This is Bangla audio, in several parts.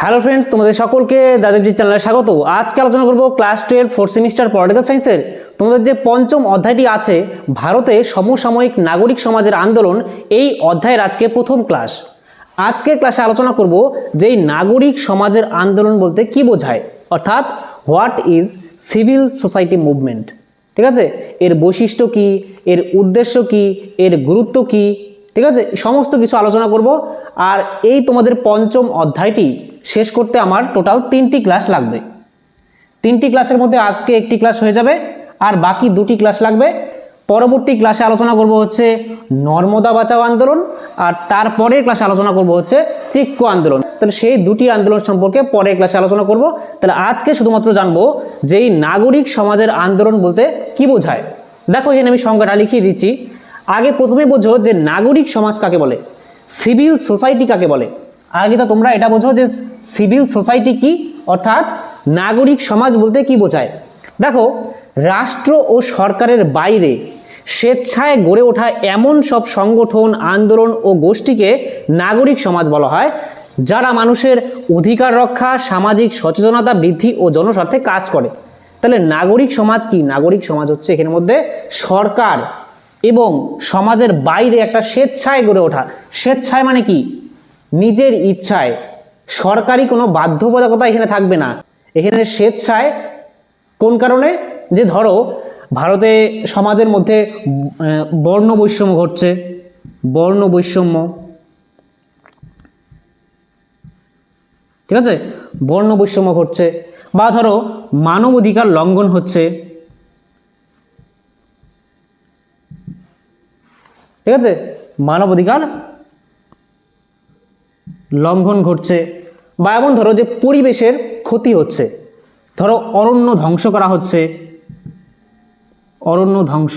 হ্যালো ফ্রেন্ডস, তোমাদের সকলকে দাদাজি চ্যানেলে স্বাগত। আজকে আলোচনা করব ক্লাস 12 ফোর্থ সেমিস্টার পলিটিক্যাল সায়েন্সের তোমাদের যে পঞ্চম অধ্যায়টি আছে ভারতে সমসাময়িক নাগরিক সমাজের আন্দোলন। এই অধ্যায়ের আজকে প্রথম ক্লাস। আজকের ক্লাসে আলোচনা করব যে এই নাগরিক সমাজের আন্দোলন বলতে কি বোঝায়, অর্থাৎ what is civil society movement. ঠিক আছে, এর বৈশিষ্ট্য কি, এর উদ্দেশ্য কি, এর গুরুত্ব কি, ঠিক আছে, সমস্ত কিছু আলোচনা করব। আর এই তোমাদের পঞ্চম অধ্যায়টি শেষ করতে আমার টোটাল 3টি ক্লাস লাগবে। 3টি ক্লাসের মধ্যে আজকে একটি ক্লাস হয়ে যাবে, আর বাকি 2টি ক্লাস লাগবে। পরবর্তী ক্লাসে আলোচনা করব হচ্ছে নর্মদা বাঁচাও আন্দোলন, আর তারপরের ক্লাসে আলোচনা করব হচ্ছে চিপকো আন্দোলন। তাহলে সেই দুটি আন্দোলন সম্পর্কে পরের ক্লাসে আলোচনা করব। তাহলে আজকে শুধুমাত্র জানবো যে এই নাগরিক সমাজের আন্দোলন বলতে কি বোঝায়। দেখো, এখানে আমি সংজ্ঞাটা লিখিয়ে দিচ্ছি। আগে প্রথমে বোঝো যে নাগরিক সমাজ কাকে বলে, সিভিল সোসাইটি কাকে বলে। আগে তো তোমরা এটা বোঝো যে সিভিল সোসাইটি কি, অর্থাৎ নাগরিক সমাজ বলতে কি বোঝায়। দেখো, রাষ্ট্র ও সরকারের বাইরে স্বেচ্ছায় গড়ে ওঠা এমন সব সংগঠন, আন্দোলন ও গোষ্ঠীকে নাগরিক সমাজ বলা হয়, যারা মানুষের অধিকার রক্ষা, সামাজিক সচেতনতা বৃদ্ধি ও জনস্বার্থে কাজ করে। তাহলে নাগরিক সমাজ কি? নাগরিক সমাজ হচ্ছে এখানের মধ্যে সরকার এবং সমাজের বাইরে একটা স্বেচ্ছায় গড়ে ওঠা। স্বেচ্ছায় মানে কি? নিজের ইচ্ছায়, সরকারি কোনো বাধ্যবাধকতা এখানে থাকবে না। এখানে স্বেচ্ছায় কোন কারণে? যে ধরো ভারতে সমাজের মধ্যে বর্ণ বৈষম্য ঘটছে, বর্ণ বৈষম্য, ঠিক আছে, বর্ণ বৈষম্য ঘটছে, বা ধরো মানব অধিকার লঙ্ঘন হচ্ছে, ঠিক আছে, মানব অধিকার লঙ্ঘন ঘটছে, বা এমন ধরো যে পরিবেশের ক্ষতি হচ্ছে, ধরো অরণ্য ধ্বংস করা হচ্ছে, অরণ্য ধ্বংস,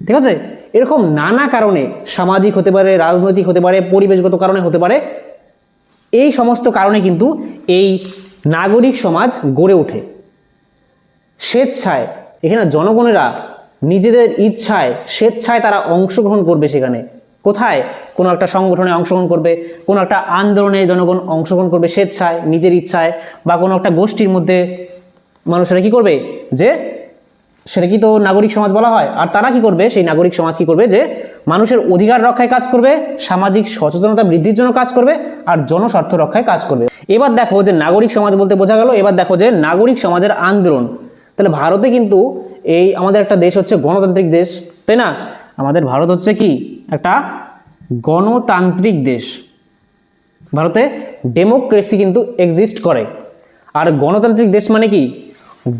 ঠিক আছে। এরকম নানা কারণে, সামাজিক হতে পারে, রাজনৈতিক হতে পারে, পরিবেশগত কারণে হতে পারে, এই সমস্ত কারণে কিন্তু এই নাগরিক সমাজ গড়ে ওঠে স্বেচ্ছায়। এখানে জনগণেরা নিজেদের ইচ্ছায় স্বেচ্ছায় তারা অংশগ্রহণ করবে। সেখানে কোথায়? কোনো একটা সংগঠনে অংশগ্রহণ করবে, কোনো একটা আন্দোলনে জনগণ অংশগ্রহণ করবে স্বেচ্ছায়, নিজের ইচ্ছায়, বা কোনো একটা গোষ্ঠীর মধ্যে মানুষেরা কি করবে, যে সেটা কি তো নাগরিক সমাজ বলা হয়। আর তারা কি করবে? সেই নাগরিক সমাজ কি করবে? যে মানুষের অধিকার রক্ষায় কাজ করবে, সামাজিক সচেতনতা বৃদ্ধির জন্য কাজ করবে, আর জনস্বার্থ রক্ষায় কাজ করবে। এবার দেখো যে নাগরিক সমাজ বলতে বোঝা গেল। এবার দেখো যে নাগরিক সমাজের আন্দোলন। তাহলে ভারতে কিন্তু এই আমাদের একটা দেশ হচ্ছে গণতান্ত্রিক দেশ, তাই না? আমাদের ভারত হচ্ছে কি একটা গণতান্ত্রিক দেশ। ভারতে ডেমোক্রেসি কিন্তু এক্সিস্ট করে। আর গণতান্ত্রিক দেশ মানে কি?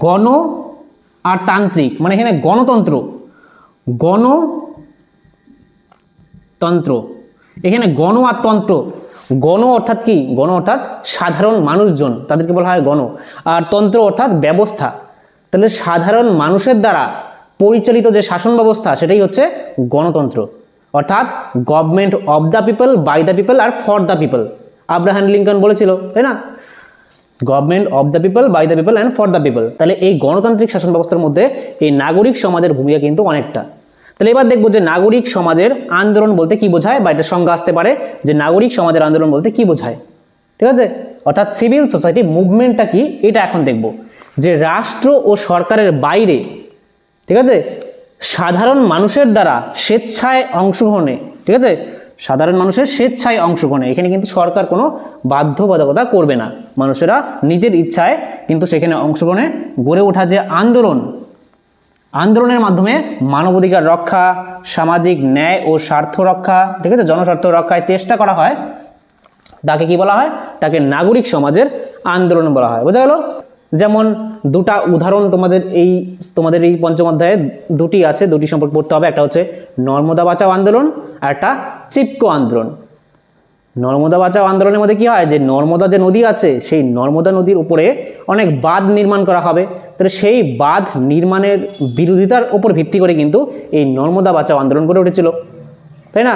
গণ আর তান্ত্রিক, মানে এখানে গণতন্ত্র, গণতন্ত্র, এখানে গণ আর তন্ত্র। গণ অর্থাৎ কি? গণ অর্থাৎ সাধারণ মানুষজন, তাদেরকে বলা হয় গণ। আর তন্ত্র অর্থাৎ ব্যবস্থা। তাহলে সাধারণ মানুষের দ্বারা পরিচালিত যে শাসন ব্যবস্থা, সেটাই হচ্ছে গণতন্ত্র, অর্থাৎ government of the people, by the people আর for the people. Abraham Lincoln বলেছিল, তাই না? Government of the people, by the people and for the people. তাহলে এই গণতান্ত্রিক শাসন ব্যবস্থার মধ্যে এই নাগরিক সমাজের ভূমিকা কিন্তু অনেকটা। তাহলে এবার দেখবো যে নাগরিক সমাজের আন্দোলন বলতে কি বোঝায়, বা এটার সংজ্ঞা আসতে পারে যে নাগরিক সমাজের আন্দোলন বলতে কি বোঝায়, ঠিক আছে। অর্থাৎ সিভিল সোসাইটি মুভমেন্টটা কি, এটা এখন দেখব। যে রাষ্ট্র ও সরকারের বাইরে, ঠিক আছে, সাধারণ মানুষের দ্বারা স্বেচ্ছায় অংশগ্রহণে, ঠিক আছে, সাধারণ মানুষের স্বেচ্ছায় অংশগ্রহণে। এখানে কিন্তু সরকার কোনো বাধ্যবাধকতা করবে না, মানুষেরা নিজের ইচ্ছায় কিন্তু সেখানে অংশগ্রহণে গড়ে ওঠা যে আন্দোলন, আন্দোলনের মাধ্যমে মানবাধিকার রক্ষা, সামাজিক ন্যায় ও স্বার্থ রক্ষা, ঠিক আছে, জনস্বার্থ রক্ষায় চেষ্টা করা হয়, তাকে কি বলা হয়? তাকে নাগরিক সমাজের আন্দোলন বলা হয়। বোঝা গেল? যেমন দুটা উদাহরণ তোমাদের এই পঞ্চম অধ্যায়ে দুটি আছে, দুটি সম্পর্কে পড়তে হবে। একটা হচ্ছে নর্মদা বাঁচাও আন্দোলন, আর একটা চিপকো আন্দোলন। নর্মদা বাঁচাও আন্দোলনের মধ্যে কি হয়? যে নর্মদা যে নদী আছে, সেই নর্মদা নদীর উপরে অনেক বাঁধ নির্মাণ করা হবে। তাহলে সেই বাঁধ নির্মাণের বিরোধিতার উপর ভিত্তি করে কিন্তু এই নর্মদা বাঁচাও আন্দোলন গড়ে উঠেছিল, তাই না?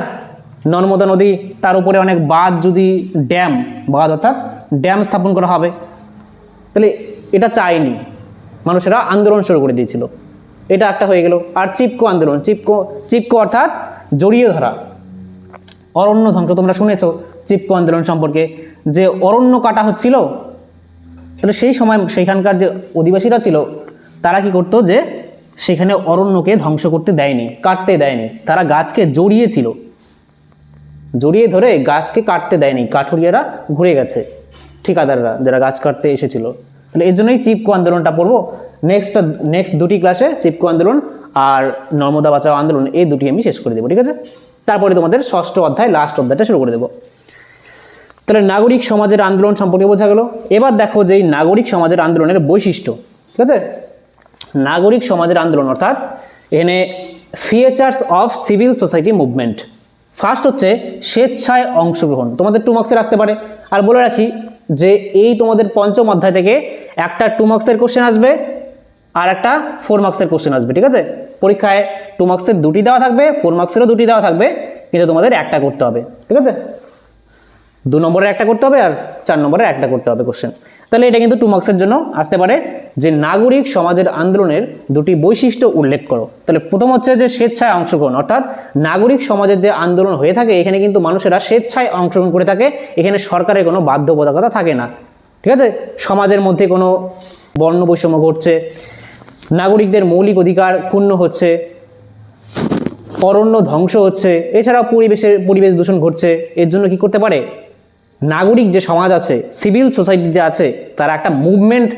নর্মদা নদী, তার উপরে অনেক বাঁধ, যদি বাঁধ অর্থাৎ ড্যাম স্থাপন করা হবে, তাহলে এটা চায়নি, মানুষেরা আন্দোলন শুরু করে দিয়েছিল। এটা একটা হয়ে গেল। আর চিপকো আন্দোলন, চিপকো অর্থাৎ জড়িয়ে ধরা, অরণ্য ধ্বংস, তোমরা শুনেছো চিপকো আন্দোলন সম্পর্কে, যে অরণ্য কাটা হচ্ছিল, তাহলে সেই সময় সেইখানকার যে অধিবাসীরা ছিল তারা কি করতো, যে সেখানে অরণ্যকে ধ্বংস করতে দেয়নি, কাটতে দেয়নি, তারা গাছকে জড়িয়েছিল, জড়িয়ে ধরে গাছকে কাটতে দেয়নি, কাঠুরিয়ারা ঘুরে গেছে, ঠিকাদাররা যারা গাছ কাটতে এসেছিল। তাহলে এর জন্যই চিপকো আন্দোলনটা পড়বো। নেক্সট দুটি ক্লাসে চিপকো আন্দোলন আর নর্মদা বাঁচাও আন্দোলন, এই দুটি আমি শেষ করে দেবো, ঠিক আছে। তারপরে তোমাদের ষষ্ঠ অধ্যায়, লাস্ট অধ্যায়টা শুরু করে দেবো। তাহলে নাগরিক সমাজের আন্দোলন সম্পর্কে বোঝা গেল। এবার দেখো যে এই নাগরিক সমাজের আন্দোলনের বৈশিষ্ট্য, ঠিক আছে। নাগরিক সমাজের আন্দোলন অর্থাৎ এখানে features of civil society movement. First হচ্ছে স্বেচ্ছায় অংশগ্রহণ, তোমাদের 2 মার্কসের আসতে পারে। আর বলে রাখি যে এই তোমাদের পঞ্চম অধ্যায় থেকে একটা 2 মার্কসের কোশ্চেন আসবে আর একটা 4 মার্কসের কোশ্চেন আসবে, ঠিক আছে। পরীক্ষায় 2 মার্কসের 2টি দেওয়া থাকবে, 4 মার্কসেরও 2টি দেওয়া থাকবে, কিন্তু তোমাদের একটা করতে হবে, ঠিক আছে। 2 নম্বরের একটা করতে হবে আর 4 নম্বরের একটা করতে হবে কোশ্চেন। তাহলে এটা কিন্তু 2 মার্কসের জন্য আসতে পারে, যে নাগরিক সমাজের আন্দোলনের দুটি বৈশিষ্ট্য উল্লেখ করো। তাহলে প্রথম হচ্ছে যে স্বেচ্ছায় অংশগ্রহণ, অর্থাৎ নাগরিক সমাজের যে আন্দোলন হয়ে থাকে এখানে কিন্তু মানুষেরা স্বেচ্ছায় অংশগ্রহণ করে থাকে, এখানে সরকারের কোনো বাধ্যবাধকতা থাকে না, ঠিক আছে। সমাজের মধ্যে কোনো বর্ণ বৈষম্য ঘটছে, নাগরিকদের মৌলিক অধিকার ক্ষুণ্ণ হচ্ছে, অরণ্য ধ্বংস হচ্ছে, এছাড়াও পরিবেশ দূষণ ঘটছে, এর জন্য কি করতে পারে, নাগরিক যে সমাজ আছে, সিভিল সোসাইটি যে আছে, তারা একটা মুভমেন্ট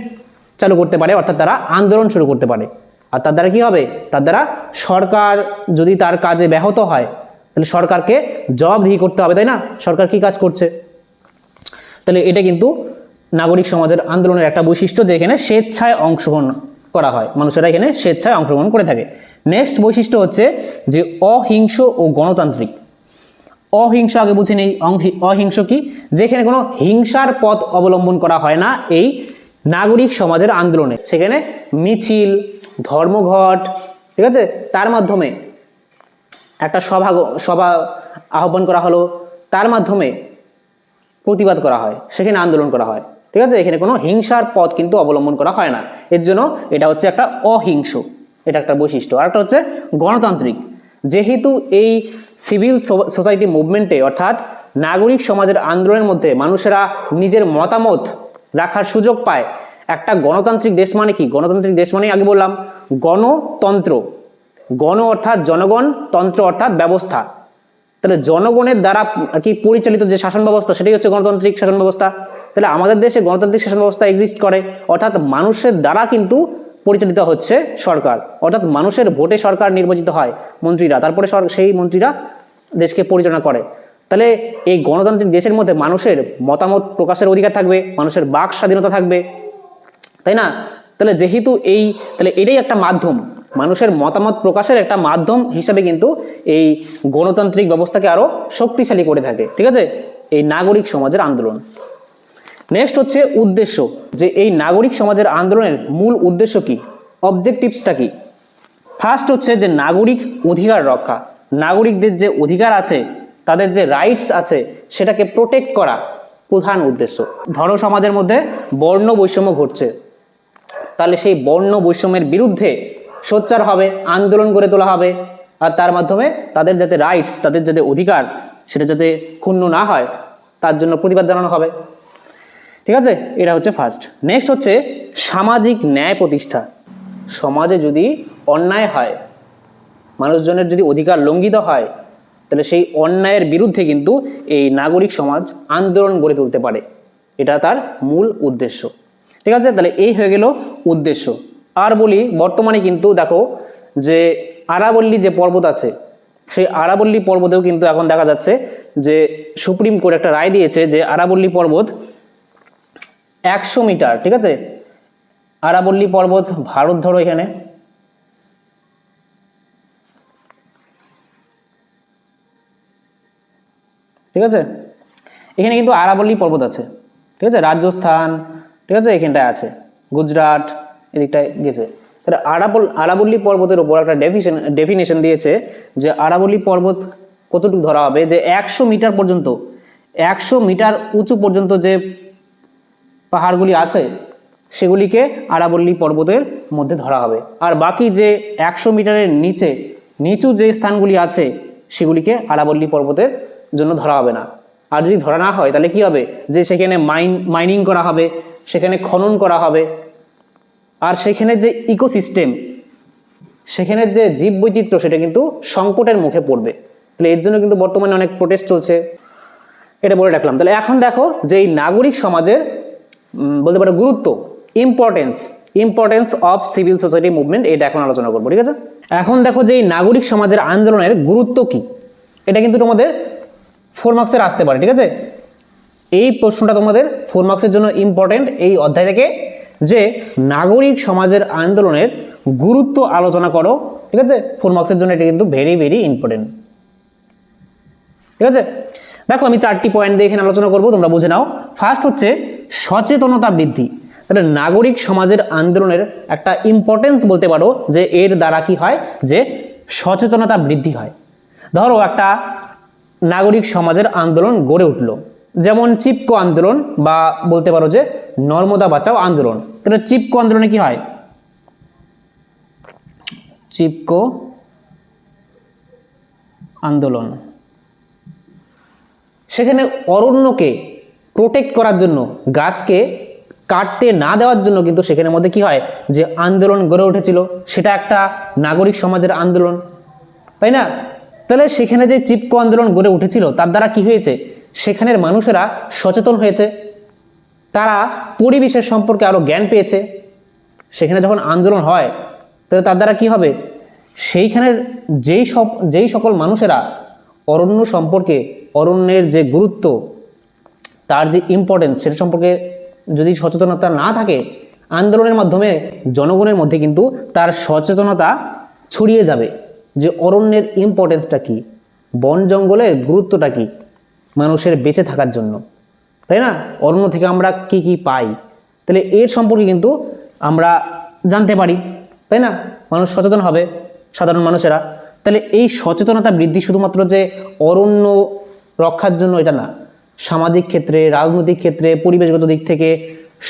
চালু করতে পারে, অর্থাৎ তারা আন্দোলন শুরু করতে পারে। আর তার দ্বারা কি হবে, তার দ্বারা সরকার যদি তার কাজে ব্যাহত হয় তাহলে সরকারকে জবাবদিহি করতে হবে, তাই না, সরকার কি কাজ করছে। তাহলে এটা কিন্তু নাগরিক সমাজের আন্দোলনের একটা বৈশিষ্ট্য, যে এখানে স্বেচ্ছায় অংশগ্রহণ করা হয়, মানুষেরা এখানে স্বেচ্ছায় অংশগ্রহণ করে থাকে। নেক্সট বৈশিষ্ট্য হচ্ছে যে অহিংস ও গণতান্ত্রিক। অহিংস আগে বুঝে নেই, অহিংস কি, যেখানে কোনো হিংসার পথ অবলম্বন করা হয় না এই নাগরিক সমাজের আন্দোলনে। সেখানে মিছিল, ধর্মঘট, ঠিক আছে, তার মাধ্যমে একটা সভা আহ্বান করা হলো, তার মাধ্যমে প্রতিবাদ করা হয়, সেখানে আন্দোলন করা হয়, ঠিক আছে। এখানে কোনো হিংসার পথ কিন্তু অবলম্বন করা হয় না, এর জন্য এটা হচ্ছে একটা অহিংস, এটা একটা বৈশিষ্ট্য। আর একটা হচ্ছে গণতান্ত্রিক, যেহেতু এই সিভিল সোসাইটি মুভমেন্টে অর্থাৎ নাগরিক সমাজের আন্দোলনের মধ্যে মানুষেরা নিজের মতামত রাখার সুযোগ পায়। একটা গণতান্ত্রিক দেশ মানে কি, গণতান্ত্রিক দেশ মানে আগে বললাম গণতন্ত্র, গণ অর্থাৎ জনগণ, তন্ত্র অর্থাৎ ব্যবস্থা। তাহলে জনগণের দ্বারা আর কি পরিচালিত যে শাসন ব্যবস্থা, সেটাই হচ্ছে গণতান্ত্রিক শাসন ব্যবস্থা। তাহলে আমাদের দেশে গণতান্ত্রিক শাসন ব্যবস্থা এক্সিস্ট করে, অর্থাৎ মানুষের দ্বারা কিন্তু পরিচালিত হচ্ছে সরকার, অর্থাৎ মানুষের ভোটে সরকার নির্বাচিত হয় মন্ত্রীরা, তারপরে সেই মন্ত্রীরা দেশকে পরিচালনা করে। তাহলে এই গণতান্ত্রিক দেশের মধ্যে মানুষের মতামত প্রকাশের অধিকার থাকবে, মানুষের বাক স্বাধীনতা থাকবে, তাই না। তাহলে যেহেতু তাহলে এটাই একটা মাধ্যম, মানুষের মতামত প্রকাশের একটা মাধ্যম হিসাবে কিন্তু এই গণতান্ত্রিক ব্যবস্থাকে আরো শক্তিশালী করে থাকে, ঠিক আছে, এই নাগরিক সমাজের আন্দোলন। নেক্সট হচ্ছে উদ্দেশ্য, যে এই নাগরিক সমাজের আন্দোলনের মূল উদ্দেশ্য কি, অবজেক্টিভসটা কি। ফার্স্ট হচ্ছে যে নাগরিক অধিকার রক্ষা, নাগরিকদের যে অধিকার আছে, তাদের যে রাইটস আছে, সেটাকে প্রোটেক্ট করা প্রধান উদ্দেশ্য। ধরো সমাজের মধ্যে বর্ণ বৈষম্য ঘটছে, তাহলে সেই বর্ণ বৈষম্যের বিরুদ্ধে সোচ্চার হবে, আন্দোলন গড়ে তোলা হবে, আর তার মাধ্যমে তাদের যাতে রাইটস, তাদের যাতে অধিকার, সেটা যাতে ক্ষুণ্ণ না হয় তার জন্য প্রতিবাদ জানানো হবে, ঠিক আছে। এটা হচ্ছে ফার্স্ট। নেক্সট হচ্ছে সামাজিক ন্যায় প্রতিষ্ঠা। সমাজে যদি অন্যায় হয়, মানুষজনের যদি অধিকার লঙ্ঘিত হয়, তাহলে সেই অন্যায়ের বিরুদ্ধে কিন্তু এই নাগরিক সমাজ আন্দোলন গড়ে তুলতে পারে, এটা তার মূল উদ্দেশ্য, ঠিক আছে। তাহলে এই হয়ে গেল উদ্দেশ্য। আর বলি, বর্তমানে কিন্তু দেখো যে আরাবল্লী যে পর্বত আছে, সেই আরাবল্লী পর্বতেও কিন্তু এখন দেখা যাচ্ছে যে সুপ্রিম কোর্ট একটা রায় দিয়েছে যে আরাবল্লী পর্বত 100 মিটার, ঠিক আছে। আরাবল্লী পর্বত ভারত, ধরো এখানে, ঠিক আছে, এখানে কিন্তু আরাবল্লী পর্বত আছে, ঠিক আছে, রাজস্থান, ঠিক আছে, এখানটায় আছে, গুজরাট এদিকটায় গেছে। তাহলে আরাবল্লী পর্বতের উপর একটা ডেফিনেশন দিয়েছে যে আরাবল্লী পর্বত কতটুকু ধরা হবে, যে 100 মিটার পর্যন্ত, 100 মিটার উঁচু পর্যন্ত যে পাহাড়গুলি আছে সেগুলিকে আরাবল্লী পর্বতের মধ্যে ধরা হবে। আর বাকি যে 100 মিটারের নিচু যে স্থানগুলি আছে সেগুলিকে আরাবল্লী পর্বতের জন্য ধরা হবে না। আর যদি ধরা না হয় তাহলে কি হবে, যে সেখানে মাইনিং করা হবে, সেখানে খনন করা হবে, আর সেখানে যে ইকোসিস্টেম, সেখানের যে জীববৈচিত্র্য সেটা কিন্তু সংকটের মুখে পড়বে। তাহলে এর জন্য কিন্তু বর্তমানে অনেক প্রোটেস্ট চলছে, এটা বলে রাখলাম। তাহলে এখন দেখো যে এই নাগরিক সমাজের বলতে পারো গুরুত্ব, importance of civil society movement, এটা এখন আলোচনা করবো। ঠিক আছে, এখন দেখো যে এই নাগরিক সমাজের আন্দোলনের গুরুত্ব কি, এটা কিন্তু তোমাদের 4 মার্কসের আসতে পারে। ঠিক আছে, এই প্রশ্নটা তোমাদের 4 মার্কসের জন্য ইম্পর্টেন্ট এই অধ্যায় থেকে, যে নাগরিক সমাজের আন্দোলনের গুরুত্ব আলোচনা করো। ঠিক আছে, 4 মার্কসের জন্য এটা কিন্তু ভেরি ভেরি ইম্পর্টেন্ট। ঠিক আছে, দেখো আমি 4টি পয়েন্ট দিয়ে এখানে আলোচনা করব, তোমরা বুঝে নাও। ফার্স্ট হচ্ছে সচেতনতা বৃদ্ধি। তাহলে নাগরিক সমাজের আন্দোলনের একটা ইম্পর্টেন্স বলতে পারো যে এর দ্বারা কি হয়, যে সচেতনতা বৃদ্ধি হয়। ধরো একটা নাগরিক সমাজের আন্দোলন গড়ে উঠলো, যেমন চিপকো আন্দোলন বা বলতে পারো যে নর্মদা বাঁচাও আন্দোলন। তাহলে চিপকো আন্দোলনে কি হয়, চিপকো আন্দোলন, সেখানে অরণ্যকে প্রোটেক্ট করার জন্য, গাছকে কাটতে না দেওয়ার জন্য কিন্তু সেখানের মধ্যে কি হয়, যে আন্দোলন গড়ে উঠেছিল, সেটা একটা নাগরিক সমাজের আন্দোলন, তাই না? তাহলে সেখানে যে চিপকো আন্দোলন গড়ে উঠেছিল তার দ্বারা কি হয়েছে, সেখানের মানুষেরা সচেতন হয়েছে, তারা পরিবেশের সম্পর্কে আরো জ্ঞান পেয়েছে। সেখানে যখন আন্দোলন হয় তাহলে তার দ্বারা কি হবে, সেইখানের যেই সকল মানুষেরা অরণ্য সম্পর্কে, অরণ্যের যে গুরুত্ব, তার যে ইম্পর্টেন্স, সেটা সম্পর্কে যদি সচেতনতা না থাকে, আন্দোলনের মাধ্যমে জনগণের মধ্যে কিন্তু তার সচেতনতা ছড়িয়ে যাবে, যে অরণ্যের ইম্পর্টেন্সটা কি, বন জঙ্গলের গুরুত্বটা কি মানুষের বেঁচে থাকার জন্য, তাই না? অরণ্য থেকে আমরা কি কি পাই, তাহলে এর সম্পর্কে কিন্তু আমরা জানতে পারি, তাই না? মানুষ সচেতন হবে, সাধারণ মানুষেরা। তাহলে এই সচেতনতা বৃদ্ধি শুধুমাত্র যে অরণ্য রক্ষার জন্য এটা না, সামাজিক ক্ষেত্রে, রাজনৈতিক ক্ষেত্রে, পরিবেশগত দিক থেকে,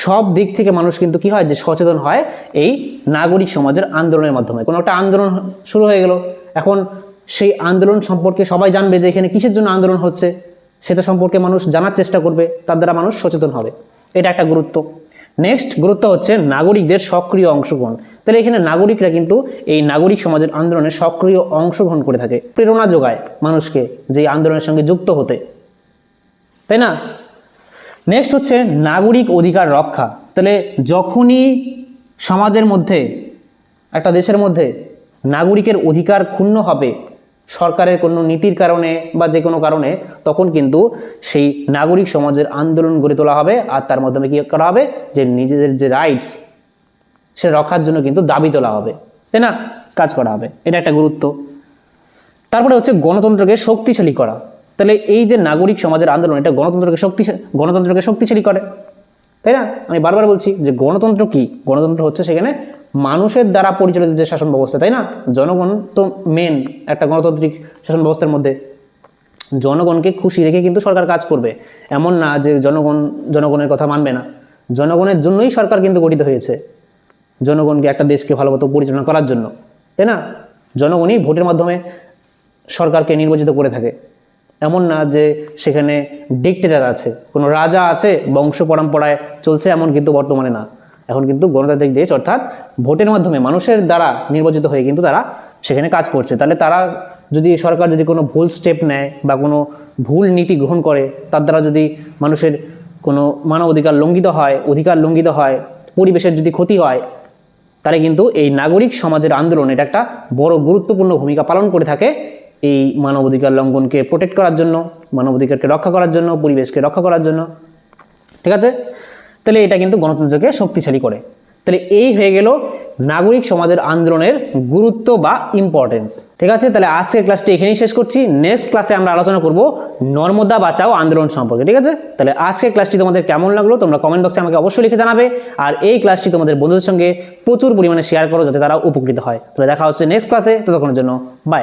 সব দিক থেকে মানুষ কিন্তু কি হয়, যে সচেতন হয় এই নাগরিক সমাজের আন্দোলনের মাধ্যমে। কোনো একটা আন্দোলন শুরু হয়ে গেল, এখন সেই আন্দোলন সম্পর্কে সবাই জানবে যে এখানে কিসের জন্য আন্দোলন হচ্ছে, সেটা সম্পর্কে মানুষ জানার চেষ্টা করবে, তার দ্বারা মানুষ সচেতন হবে, এটা একটা গুরুত্ব। নেক্সট গুরুত্ব হচ্ছে নাগরিকদের সক্রিয় অংশগ্রহণ। তাহলে এখানে নাগরিকরা কিন্তু এই নাগরিক সমাজের আন্দোলনে সক্রিয় অংশগ্রহণ করে থাকে, প্রেরণা যোগায় মানুষকে যে আন্দোলনের সঙ্গে যুক্ত হতে, তাই না? নেক্সট হচ্ছে নাগরিক অধিকার রক্ষা। তাহলে যখনই সমাজের মধ্যে, একটা দেশের মধ্যে নাগরিকের অধিকার ক্ষুণ্ণ হবে সরকারের কোনো নীতির কারণে বা যে কোনো কারণে, তখন কিন্তু সেই নাগরিক সমাজের আন্দোলন গড়ে তোলা হবে, আর তার মাধ্যমে কী করা হবে, যে নিজেদের যে রাইটস সে রক্ষার জন্য কিন্তু দাবি তোলা হবে, তাই না? কাজ করা হবে, এটা একটা গুরুত্ব। তারপরে হচ্ছে গণতন্ত্রকে শক্তিশালী করা। তাহলে এই যে নাগরিক সমাজের আন্দোলন, এটা গণতন্ত্রকে শক্তিশালী করে, তাই না? আমি বারবার বলছি যে গণতন্ত্র কি, গণতন্ত্র হচ্ছে সেখানে মানুষের দ্বারা পরিচালিত যে শাসন ব্যবস্থা, তাই না? জনগণ তো মেন একটা গণতান্ত্রিক শাসন ব্যবস্থার মধ্যে। জনগণকে খুশি রেখে কিন্তু সরকার কাজ করবে, এমন না যে জনগণের কথা মানবে না। জনগণের জন্যই সরকার কিন্তু গঠিত হয়েছে, জনগণকে, একটা দেশকে ভালোমতো পরিচালনা করার জন্য, তাই না? জনগণই ভোটের মাধ্যমে সরকারকে নির্বাচিত করে থাকে, এমন না যে সেখানে ডিক্টেটর আছে, কোনো রাজা আছে বংশ পরম্পরায় চলছে, এমন কিন্তু বর্তমানে না। এখন কিন্তু গণতান্ত্রিক দেশ, অর্থাৎ ভোটের মাধ্যমে মানুষের দ্বারা নির্বাচিত হয়ে কিন্তু তারা সেখানে কাজ করছে। তাহলে তারা যদি, সরকার যদি কোনো ভুল স্টেপ নেয় বা কোনো ভুল নীতি গ্রহণ করে, তার দ্বারা যদি মানুষের কোনো মানবাধিকার লঙ্ঘিত হয়, পরিবেশের যদি ক্ষতি হয়, তাহলে কিন্তু এই নাগরিক সমাজের আন্দোলন এটা একটা বড় গুরুত্বপূর্ণ ভূমিকা পালন করে থাকে এই মানবাধিকার লঙ্ঘনকে প্রোটেক্ট করার জন্য, মানবাধিকারকে রক্ষা করার জন্য, পরিবেশকে রক্ষা করার জন্য। ঠিক আছে, তাহলে এটা কিন্তু গণতন্ত্রকে শক্তিশালী করে। তাহলে এই হয়ে গেল নাগরিক সমাজের আন্দোলনের গুরুত্ব বা ইম্পর্টেন্স। ঠিক আছে, তাহলে আজকের ক্লাসটি এখানেই শেষ করছি। নেক্সট ক্লাসে আমরা আলোচনা করব নর্মদা বাঁচাও আন্দোলন সম্পর্কে। ঠিক আছে, তাহলে আজকের ক্লাসটি তোমাদের কেমন লাগলো তোমরা কমেন্ট বক্সে আমাকে অবশ্যই লিখে জানাবে, আর এই ক্লাসটি তোমাদের বন্ধুদের সঙ্গে প্রচুর পরিমাণে শেয়ার করো যাতে তারা উপকৃত হয়। তাহলে দেখা হচ্ছে নেক্সট ক্লাসে, ততক্ষণের জন্য বাই।